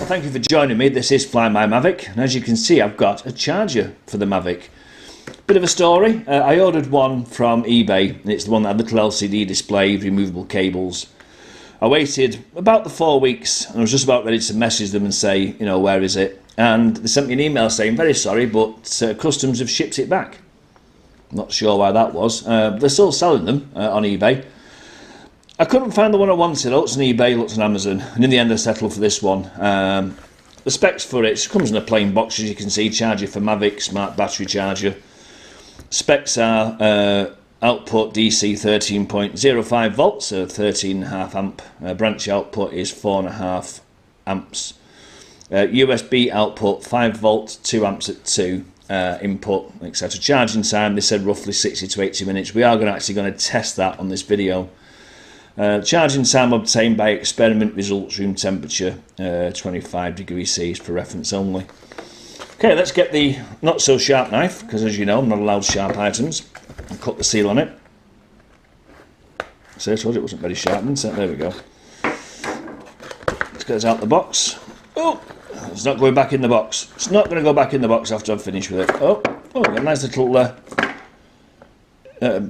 thank you for joining me. This is Fly My Mavic, and as you can see I've got a charger for the Mavic. Bit of a story, I ordered one from eBay, and it's the one that had little LCD display, removable cables. I waited about the 4 weeks, and I was just about ready to message them and say, you know, where is it? And they sent me an email saying, very sorry, but customs have shipped it back. Not sure why that was. They're still selling them on eBay. I couldn't find the one I wanted. I looked on eBay, looked on Amazon, and in the end I settled for this one. The specs for it comes in a plain box, as you can see, charger for Mavic, smart battery charger. Specs are output DC 13.05 volts, so 13.5 amp. Branch output is 4.5 amps. USB output 5 volts, 2 amps at 2. Input, etc. Charging time, they said roughly 60 to 80 minutes. We are actually going to test that on this video. Charging time obtained by experiment results, room temperature 25 degrees C for reference only. Okay, let's get the not so sharp knife, because as you know I'm not allowed sharp items. I'll cut the seal on it. So I told you it wasn't very sharp, so there we go. Let's get this out of the box. Oh, it's not going back in the box. It's not going to go back in the box after I've finished with it. Oh, we've got a nice little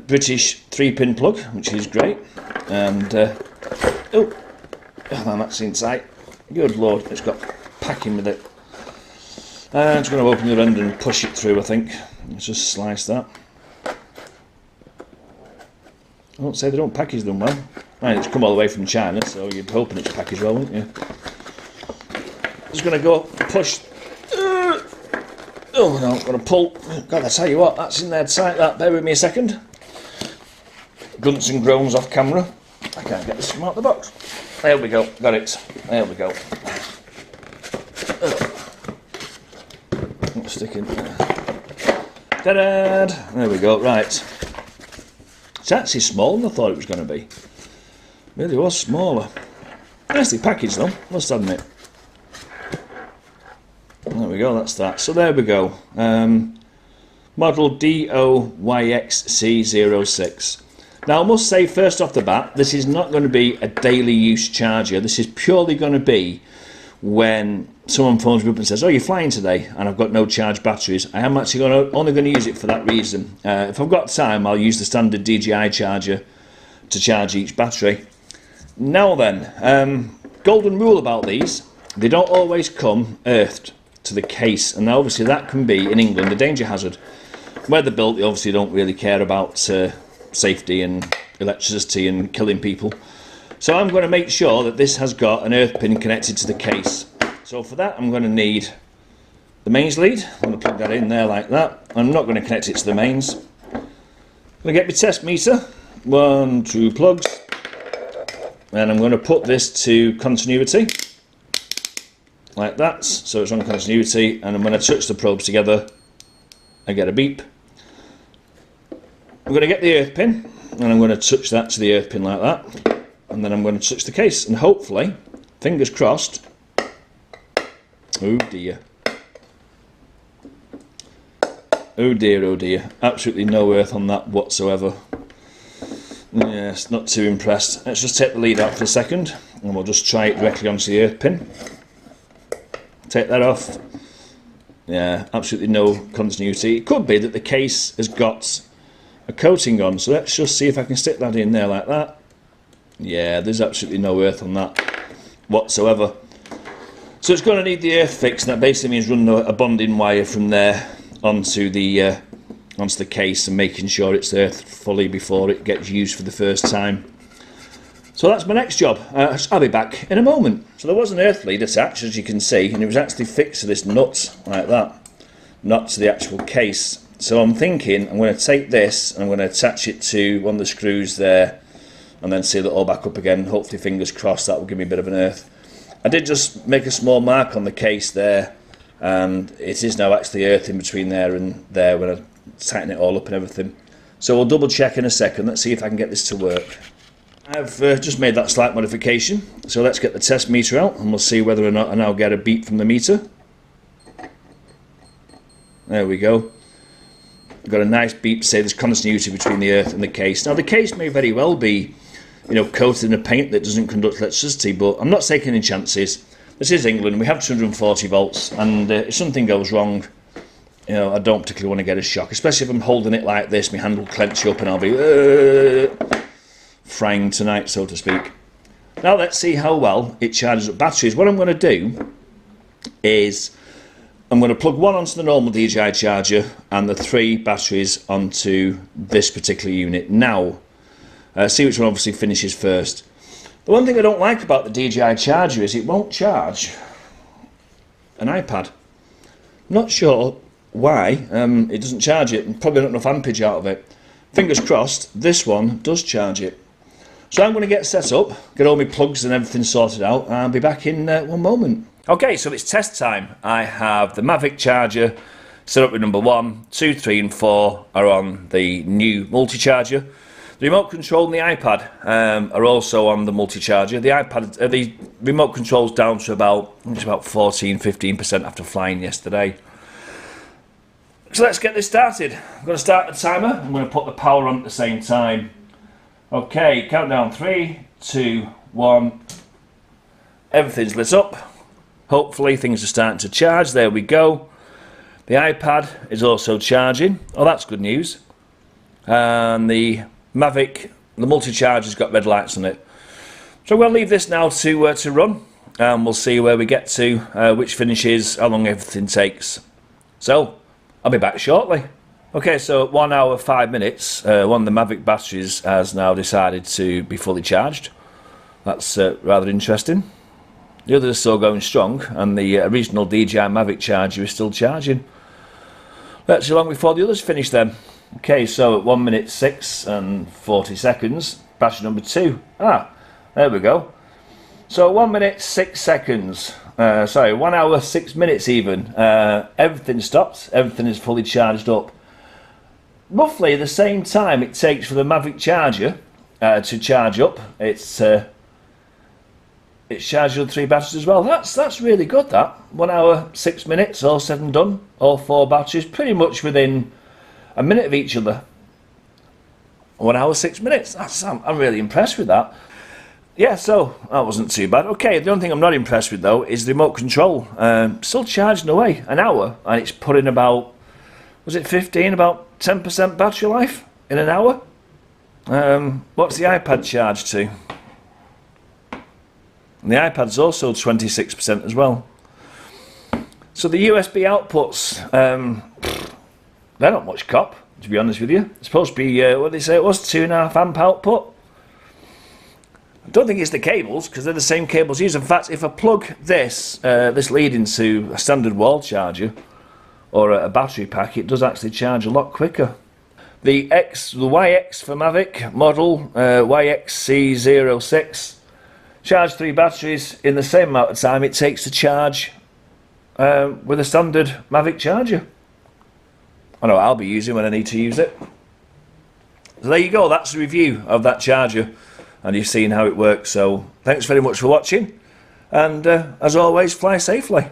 British 3-pin plug, which is great. And oh man, that's inside. Good lord, it's got packing with it. I'm just going to open the end and push it through, I think. Let's just slice that. I won't say they don't package them well. Right, it's come all the way from China, so you're hoping it's packaged well, wouldn't you? Just going to go push. Oh no, I'm going to pull. God, I tell you what, that's in there tight. That. Bear with me a second. Grunts and groans off camera. I can't get this from out the box. There we go. Got it. There we go. Stick in. Ta-da! There we go. Right. It's actually smaller than I thought it was going to be. It really was smaller. Nicely packaged though, must admit. There we go, that's that. So there we go. Model DOYXC06. Now I must say first off the bat, this is not going to be a daily use charger. This is purely going to be when someone phones me up and says, oh, you're flying today and I've got no charged batteries. I am actually only going to use it for that reason. If I've got time, I'll use the standard DJI charger to charge each battery. Now then, golden rule about these, they don't always come earthed to the case, and obviously that can be, in England, a danger hazard. Where they're built, they obviously don't really care about safety and electricity and killing people. So I'm going to make sure that this has got an earth pin connected to the case. So for that I'm going to need the mains lead. I'm going to plug that in there like that. I'm not going to connect it to the mains. I'm going to get my test meter, 1, 2 plugs, and I'm going to put this to continuity like that, so it's on continuity, and I'm going to touch the probes together. I get a beep. I'm going to get the earth pin, and I'm going to touch that to the earth pin like that, and then I'm going to touch the case, and hopefully, fingers crossed. Oh dear. Oh dear, oh dear. Absolutely no earth on that whatsoever. Yes, not too impressed. Let's just take the lead out for a second, and we'll just try it directly onto the earth pin. Take that off. Yeah, absolutely no continuity. It could be that the case has got a coating on, so let's just see if I can stick that in there like that. Yeah, there's absolutely no earth on that whatsoever. So it's going to need the earth fix, and that basically means running a bonding wire from there onto the case and making sure it's earthed fully before it gets used for the first time. So that's my next job. I'll be back in a moment. So there was an earth lead attached, as you can see, and it was actually fixed to this nut like that, not to the actual case. So I'm thinking I'm going to take this and I'm going to attach it to one of the screws there and then seal it all back up again. Hopefully, fingers crossed, that will give me a bit of an earth. I did just make a small mark on the case there, and it is now actually earth in between there and there when I tighten it all up and everything. So we'll double check in a second. Let's see if I can get this to work. I've just made that slight modification, so let's get the test meter out and we'll see whether or not I now get a beep from the meter. There we go. We've got a nice beep to say there's continuity between the earth and the case. Now the case may very well be, you know, coated in a paint that doesn't conduct electricity, but I'm not taking any chances. This is England, we have 240 volts, and if something goes wrong, you know, I don't particularly want to get a shock, especially if I'm holding it like this, my hand will clench up and I'll be frying tonight, so to speak. Now let's see how well it charges up batteries. What I'm going to do is I'm going to plug one onto the normal DJI charger and the 3 batteries onto this particular unit now. See which one obviously finishes first. The one thing I don't like about the DJI charger is it won't charge an iPad. Not sure why it doesn't charge it, and probably not enough ampage out of it. Fingers crossed this one does charge it. So I'm going to get set up, get all my plugs and everything sorted out, and I'll be back in one moment. Okay, so it's test time. I have the Mavic charger set up with number 1, 2, 3 and 4 are on the new multi-charger. The remote control and the iPad are also on the multi-charger. The remote control's down to about 14-15% after flying yesterday. So let's get this started. I'm going to start the timer. I'm going to put the power on at the same time. Okay, countdown 3, 2, 1. Everything's lit up. Hopefully things are starting to charge. There we go. The iPad is also charging. Oh, that's good news. And the Mavic, the multi-charger's got red lights on it. So we'll leave this now to run, and we'll see where we get to, which finishes, how long everything takes. So I'll be back shortly. Okay, so at 1 hour 5 minutes, one of the Mavic batteries has now decided to be fully charged. That's rather interesting. The others are still going strong, and the original DJI Mavic charger is still charging. Let's see how long before the others finish then. Okay, so at 1 minute 6 and 40 seconds, battery number 2. Ah, there we go. So 1 minute 6 seconds, 1 hour 6 minutes even, everything stopped, everything is fully charged up. Roughly the same time it takes for the Mavic charger to charge up, it's charged on 3 batteries as well. That's really good, that. 1 hour 6 minutes, all said and done, all 4 batteries, pretty much within a minute of each other. 1 hour 6 minutes. I'm really impressed with that. Yeah, so that wasn't too bad. Okay, the only thing I'm not impressed with though is the remote control. Still charging away an hour, and it's putting about, was it 15? About 10% battery life in an hour. What's the iPad charged to? And the iPad's also 26% as well. So the USB outputs, they're not much cop, to be honest with you. It's supposed to be, what did they say it was, 2.5 amp output? I don't think it's the cables, because they're the same cables used. In fact, if I plug this lead into a standard wall charger, or a battery pack, it does actually charge a lot quicker. The YX for Mavic, model YXC06, charge 3 batteries in the same amount of time it takes to charge with a standard Mavic charger. I know I'll be using when I need to use it. So there you go, that's the review of that charger, and you've seen how it works. So thanks very much for watching, and as always, fly safely.